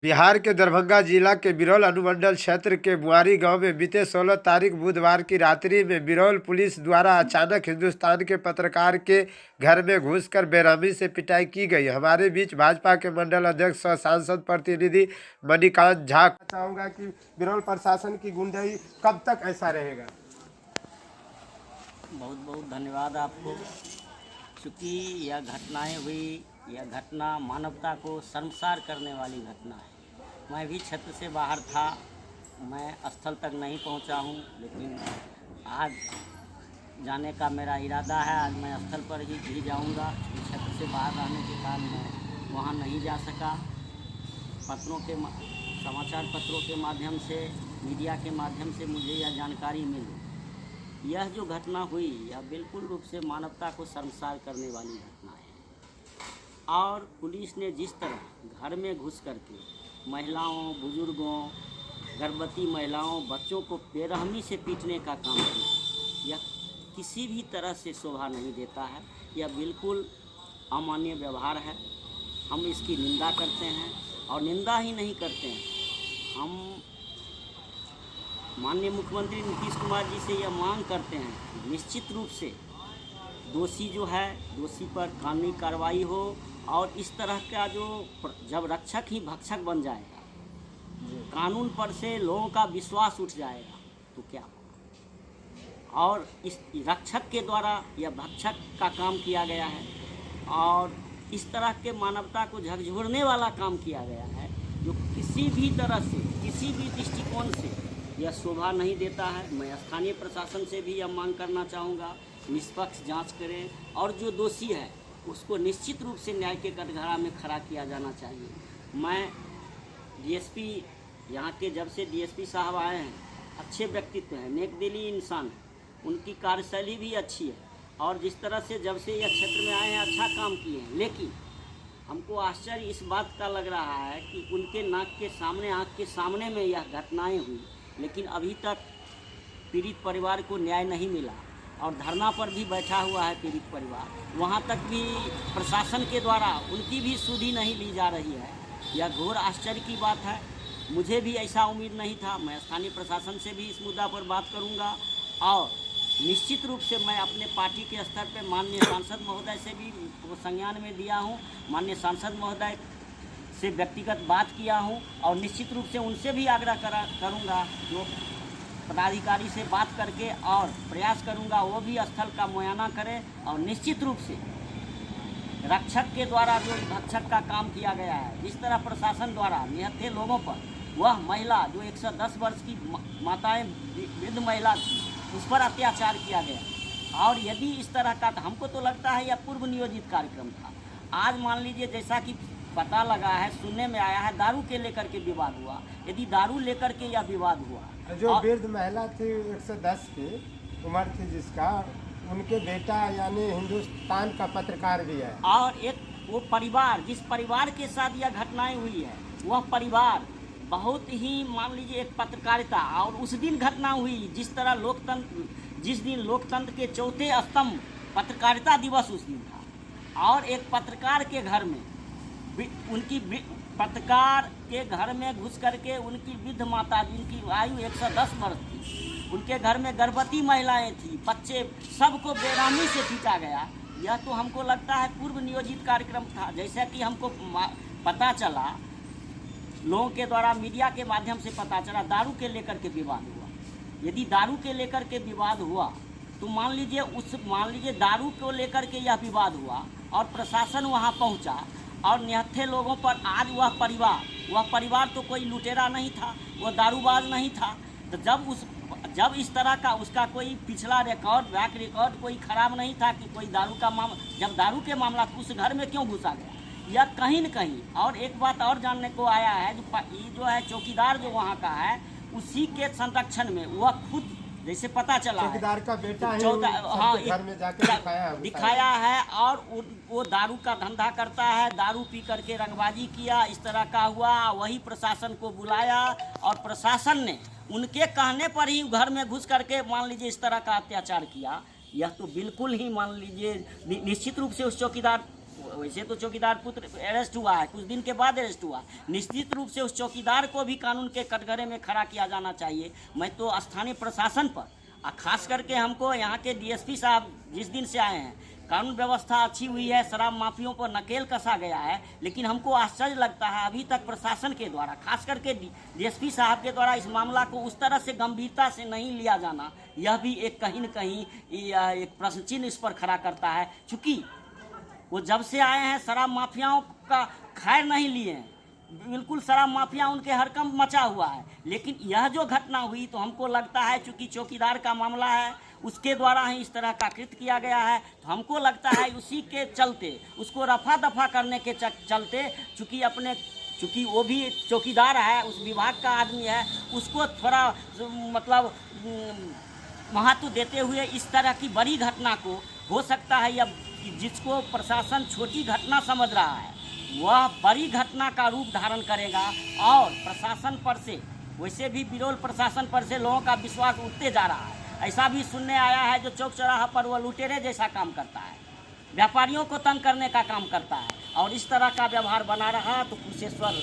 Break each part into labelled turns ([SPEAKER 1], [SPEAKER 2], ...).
[SPEAKER 1] बिहार के दरभंगा जिला के बिरौल अनुमंडल क्षेत्र के बुआरी गांव में बीते 16 तारीख बुधवार की रात्रि में बिरौल पुलिस द्वारा अचानक हिंदुस्तान के पत्रकार के घर में घुसकर बेरहमी से पिटाई की गई। हमारे बीच भाजपा के मंडल अध्यक्ष और सांसद प्रतिनिधि मणिकांत झा। चाहूंगा कि बिरौल प्रशासन की गुंडाई कब तक ऐसा रहेगा?
[SPEAKER 2] बहुत बहुत धन्यवाद आपको। चूँकि यह घटनाएं हुई, यह घटना मानवता को शर्मसार करने वाली घटना है। मैं भी क्षेत्र से बाहर था, मैं स्थल तक नहीं पहुंचा हूं, लेकिन आज जाने का मेरा इरादा है। आज मैं स्थल पर ही जाऊंगा। क्षेत्र से बाहर रहने के कारण मैं वहां नहीं जा सका। समाचार पत्रों के माध्यम से, मीडिया के माध्यम से मुझे यह जानकारी मिली। यह जो घटना हुई, यह बिल्कुल रूप से मानवता को शर्मसार करने वाली घटना है। और पुलिस ने जिस तरह घर में घुस करके महिलाओं, बुजुर्गों, गर्भवती महिलाओं, बच्चों को बेरहमी से पीटने का काम किया, यह किसी भी तरह से शोभा नहीं देता है। यह बिल्कुल अमानवीय व्यवहार है। हम इसकी निंदा करते हैं और निंदा ही नहीं करते हैं, हम माननीय मुख्यमंत्री नीतीश कुमार जी से यह मांग करते हैं, निश्चित रूप से दोषी जो है, दोषी पर कानूनी कार्रवाई हो। और इस तरह का जो जब रक्षक ही भक्षक बन जाएगा, कानून पर से लोगों का विश्वास उठ जाएगा, तो क्या होगा? और इस रक्षक के द्वारा यह भक्षक का काम किया गया है और इस तरह के मानवता को झकझोरने वाला काम किया गया है, जो किसी भी तरह से, किसी भी दृष्टिकोण से यह शोभा नहीं देता है। मैं स्थानीय प्रशासन से भी यह मांग करना चाहूँगा, निष्पक्ष जांच करें और जो दोषी है उसको निश्चित रूप से न्याय के कटघरा में खड़ा किया जाना चाहिए। मैं डीएसपी यहाँ के, जब से डीएसपी साहब आए हैं, अच्छे व्यक्तित्व हैं, नेकदिली इंसान हैं, उनकी कार्यशैली भी अच्छी है और जिस तरह से जब से यह क्षेत्र में आए हैं अच्छा काम किए हैं। लेकिन हमको आश्चर्य इस बात का लग रहा है कि उनके नाक के सामने, आँख के सामने में यह घटनाएँ हुई, लेकिन अभी तक पीड़ित परिवार को न्याय नहीं मिला और धरना पर भी बैठा हुआ है पीड़ित परिवार। वहाँ तक भी प्रशासन के द्वारा उनकी भी सुधि नहीं ली जा रही है। यह घोर आश्चर्य की बात है। मुझे भी ऐसा उम्मीद नहीं था। मैं स्थानीय प्रशासन से भी इस मुद्दा पर बात करूँगा और निश्चित रूप से मैं अपने पार्टी के स्तर पर माननीय सांसद महोदय से भी वो संज्ञान में दिया हूँ। माननीय सांसद महोदय से व्यक्तिगत बात किया हूँ और निश्चित रूप से उनसे भी आग्रह करूँगा, जो पदाधिकारी से बात करके और प्रयास करूंगा वो भी स्थल का मुआयना करें और निश्चित रूप से रक्षक के द्वारा जो भक्षक का काम किया गया है, जिस तरह प्रशासन द्वारा निहत्थे लोगों पर, वह महिला जो 110 वर्ष की माताएं वृद्ध महिला थी, उस पर अत्याचार किया गया। और यदि इस तरह का, हमको तो लगता है यह पूर्व नियोजित कार्यक्रम था। आज मान लीजिए, जैसा कि पता लगा है, सुनने में आया है, दारू के लेकर के विवाद हुआ। यदि दारू लेकर के यह विवाद हुआ,
[SPEAKER 1] जो वृद्ध महिला थी 110 की उम्र थी जिसका, उनके बेटा यानी हिंदुस्तान का पत्रकार भी है, और
[SPEAKER 2] एक वो परिवार, जिस परिवार के साथ यह घटनाएं हुई है, वह परिवार बहुत ही, मान लीजिए, एक पत्रकारिता, और उस दिन घटना हुई जिस तरह लोकतंत्र, जिस दिन लोकतंत्र के चौथे स्तंभ पत्रकारिता दिवस उस दिन था, और एक पत्रकार के घर में, उनकी पत्रकार के घर में घुस करके उनकी वृद्ध माता, जिनकी आयु 110 वर्ष थी, उनके घर में गर्भवती महिलाएं थी, बच्चे, सबको बेरहमी से पीटा गया। यह तो हमको लगता है पूर्व नियोजित कार्यक्रम था। जैसा कि हमको पता चला, लोगों के द्वारा, मीडिया के माध्यम से पता चला, दारू के लेकर के विवाद हुआ। यदि दारू के लेकर के विवाद हुआ तो मान लीजिए दारू को लेकर के यह विवाद हुआ और प्रशासन वहाँ पहुँचा और निहत्थे लोगों पर, आज वह परिवार तो कोई लुटेरा नहीं था, वह दारूबाज नहीं था। तो जब इस तरह का उसका कोई पिछला बैक रिकॉर्ड कोई खराब नहीं था कि कोई दारू का मामला, जब दारू के मामला उस घर में क्यों घुसा गया, यह कहीं न कहीं। और एक बात और जानने को आया है, जो है चौकीदार जो वहाँ का है, उसी के संरक्षण में वह खुद, जैसे पता चला,
[SPEAKER 1] चौकीदार का बेटा है,
[SPEAKER 2] हाँ,
[SPEAKER 1] घर में जाकर
[SPEAKER 2] दिखाया है और वो दारू का धंधा करता है, दारू पी करके रंगबाजी किया, इस तरह का हुआ। वही प्रशासन को बुलाया और प्रशासन ने उनके कहने पर ही घर में घुस करके, मान लीजिए, इस तरह का अत्याचार किया। यह तो बिल्कुल ही, मान लीजिए, निश्चित रूप से उस चौकीदार वैसे तो चौकीदार पुत्र अरेस्ट हुआ है, कुछ दिन के बाद अरेस्ट हुआ। निश्चित रूप से उस चौकीदार को भी कानून के कटघरे में खड़ा किया जाना चाहिए। मैं तो स्थानीय प्रशासन पर और खास करके हमको यहाँ के डीएसपी साहब जिस दिन से आए हैं, कानून व्यवस्था अच्छी हुई है, शराब माफियों पर नकेल कसा गया है, लेकिन हमको आश्चर्य लगता है अभी तक प्रशासन के द्वारा, खास करके डीएसपी साहब के द्वारा इस मामला को उस तरह से गंभीरता से नहीं लिया जाना, यह भी एक कहीं न कहीं एक प्रश्न चिन्ह इस पर खड़ा करता है। चूँकि वो जब से आए हैं शराब माफियाओं का खैर नहीं लिए हैं, बिल्कुल शराब माफिया उनके हरकंप मचा हुआ है। लेकिन यह जो घटना हुई तो हमको लगता है चूँकि चौकीदार का मामला है, उसके द्वारा ही इस तरह का कृत्य किया गया है, तो हमको लगता है उसी के चलते, उसको रफा दफा करने के चलते, चूँकि वो भी चौकीदार है, उस विभाग का आदमी है, उसको थोड़ा मतलब महत्व देते हुए इस तरह की बड़ी घटना को, हो सकता है या जिसको प्रशासन छोटी घटना समझ रहा है वह बड़ी घटना का रूप धारण करेगा। और प्रशासन पर से, वैसे भी बिरौल प्रशासन पर से लोगों का विश्वास उठते जा रहा है। ऐसा भी सुनने आया है जो चौक चौराहा पर वह लुटेरे जैसा काम करता है, व्यापारियों को तंग करने का काम करता है, और इस तरह का व्यवहार बना रहा तो कुशेश्वर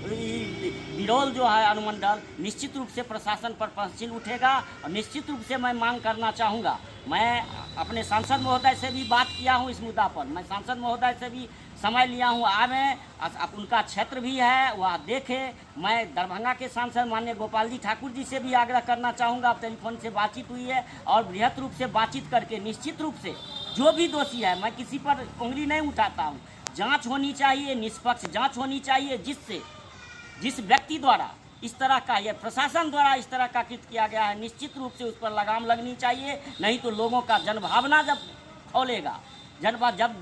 [SPEAKER 2] बिरौल जो है अनुमंडल निश्चित रूप से प्रशासन पर प्रश्न उठेगा। और निश्चित रूप से मैं मांग करना चाहूँगा, मैं अपने सांसद महोदय से भी बात किया हूँ इस मुद्दा पर, मैं सांसद महोदय से भी समय लिया हूँ, आवे उनका क्षेत्र भी है वह देखे। मैं दरभंगा के सांसद माननीय गोपाल जी ठाकुर जी से भी आग्रह करना चाहूँगा, अब टेलीफोन से बातचीत हुई है और बृहत रूप से बातचीत करके निश्चित रूप से जो भी दोषी है, मैं किसी पर उंगली नहीं उठाता हूँ, जांच होनी चाहिए, निष्पक्ष जांच होनी चाहिए, जिससे जिस व्यक्ति द्वारा इस तरह का या प्रशासन द्वारा इस तरह का कृत्य किया गया है निश्चित रूप से उस पर लगाम लगनी चाहिए। नहीं तो लोगों का जनभावना जब फौलेगा, जब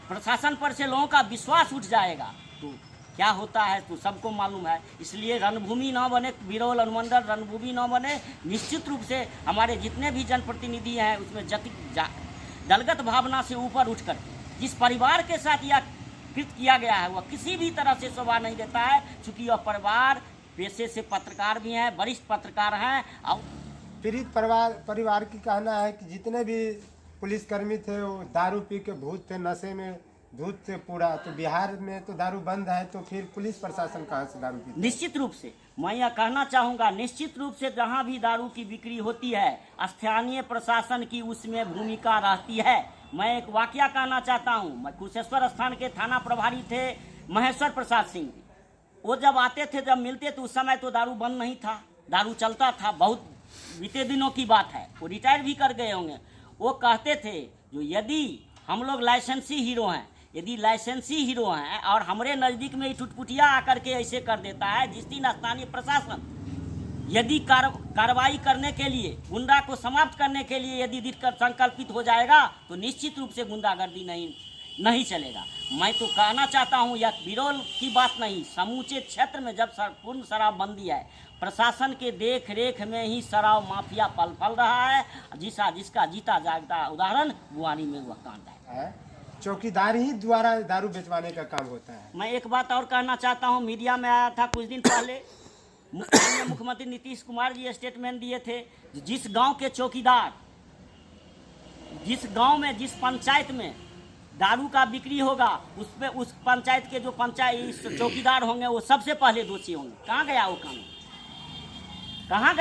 [SPEAKER 2] प्रशासन पर से लोगों का विश्वास उठ जाएगा तो क्या होता है तो सबको मालूम है। इसलिए रणभूमि न बने, बिरौल अनुमंडल रणभूमि न बने। निश्चित रूप से हमारे जितने भी जनप्रतिनिधि हैं उसमें दलगत भावना से ऊपर उठ कर जिस परिवार के साथ यह कृत्य किया गया है वह किसी भी तरह से शोभा नहीं देता है, क्योंकि यह परिवार पेशे से पत्रकार भी हैं, वरिष्ठ पत्रकार हैं। और
[SPEAKER 1] पीड़ित परिवार की कहना है कि जितने भी पुलिसकर्मी थे वो दारू पी के भूत थे, नशे में धूत से पूरा। तो बिहार में तो दारू बंद है, तो फिर पुलिस प्रशासन कहाँ से दारू पीता है?
[SPEAKER 2] निश्चित रूप से मैं यह कहना चाहूँगा, निश्चित रूप से जहाँ भी दारू की बिक्री होती है स्थानीय प्रशासन की उसमें भूमिका रहती है। मैं एक वाकया कहना चाहता हूँ। मैं कुशेश्वर स्थान के थाना प्रभारी थे महेश्वर प्रसाद सिंह जी। वो जब आते थे, जब मिलते तो उस समय तो दारू बंद नहीं था, दारू चलता था। बहुत बीते दिनों की बात है, वो रिटायर भी कर गए होंगे। वो कहते थे जो यदि हम लोग लाइसेंसी हीरो हैं, यदि लाइसेंसी हीरो हैं और हमारे नज़दीक में टुटपुटिया आकर के ऐसे कर देता है, जिस दिन स्थानीय प्रशासन यदि कार्रवाई करने के लिए, गुंडा को समाप्त करने के लिए यदि दृढ़ संकल्पित हो जाएगा तो निश्चित रूप से गुंडागर्दी नहीं चलेगा। मैं तो कहना चाहता हूँ यह बिरौल की बात नहीं, समूचे क्षेत्र में जब पूर्ण शराबबंदी है, प्रशासन के देख रेख में ही शराब माफिया पल रहा है। जिसका जीता जागता उदाहरण बुआरी में वह कांड है।
[SPEAKER 1] चौकीदार ही द्वारा दारू बेचवाने का काम होता है।
[SPEAKER 2] मैं एक बात और कहना चाहता हूँ, मीडिया में आया था कुछ दिन पहले, मुख्यमंत्री नीतीश कुमार जी स्टेटमेंट दिए थे, जिस गांव के चौकीदार, जिस गांव में, जिस पंचायत में दारू का बिक्री होगा उसमें उस पंचायत के जो चौकीदार होंगे वो सबसे पहले दोषी होंगे। कहाँ गया वो कानून, कहाँ गया?